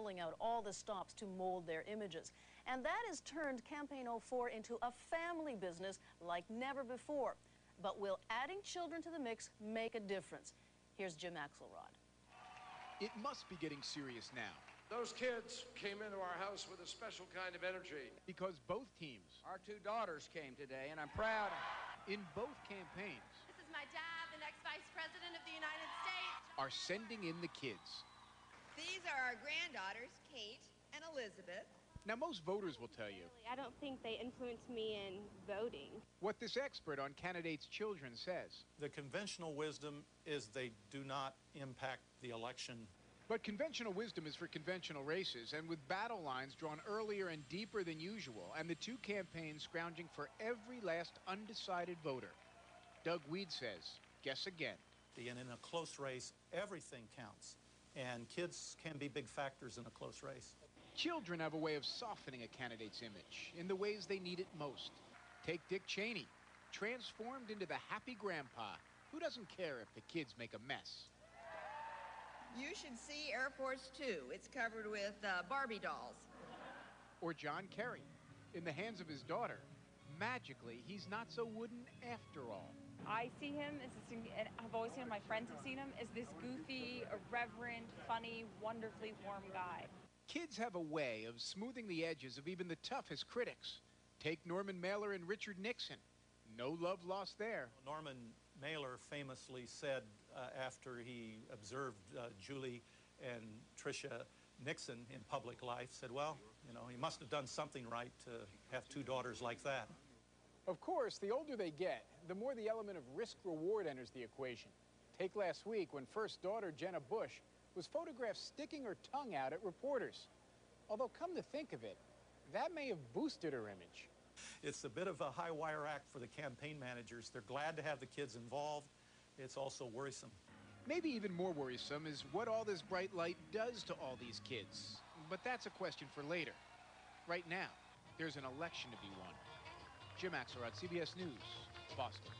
pulling out all the stops to mold their images. And that has turned Campaign 04 into a family business like never before. But will adding children to the mix make a difference? Here's Jim Axelrod. It must be getting serious now. Those kids came into our house with a special kind of energy. Because both teams, our two daughters came today, and I'm proud. In both campaigns, this is my dad, the next Vice President of the United States, are sending in the kids. These are our granddaughters, Kate and Elizabeth. Now, most voters will tell you, I don't think they influence me in voting. What this expert on candidates' children says. The conventional wisdom is they do not impact the election. But conventional wisdom is for conventional races, and with battle lines drawn earlier and deeper than usual, and the two campaigns scrounging for every last undecided voter, Doug Wead says, guess again. And in a close race, everything counts, and kids can be big factors in a close race. Children have a way of softening a candidate's image in the ways they need it most. Take Dick Cheney, transformed into the happy grandpa who doesn't care if the kids make a mess. You should see Air Force 2. It's covered with Barbie dolls. Or John Kerry, in the hands of his daughter. Magically, he's not so wooden after all. I see him, and I've always seen him, my friends have seen him, as this goofy, irreverent, funny, wonderfully warm guy. Kids have a way of smoothing the edges of even the toughest critics. Take Norman Mailer and Richard Nixon. No love lost there. Norman Mailer famously said after he observed Julie and Tricia Nixon in public life, said, well, you know, he must have done something right to have two daughters like that. Of course, the older they get, the more the element of risk-reward enters the equation. Take last week when first daughter Jenna Bush was photographed sticking her tongue out at reporters. Although, come to think of it, that may have boosted her image. It's a bit of a high-wire act for the campaign managers. They're glad to have the kids involved. It's also worrisome. Maybe even more worrisome is what all this bright light does to all these kids. But that's a question for later. Right now, there's an election to be won. Jim Axelrod, CBS News, Boston.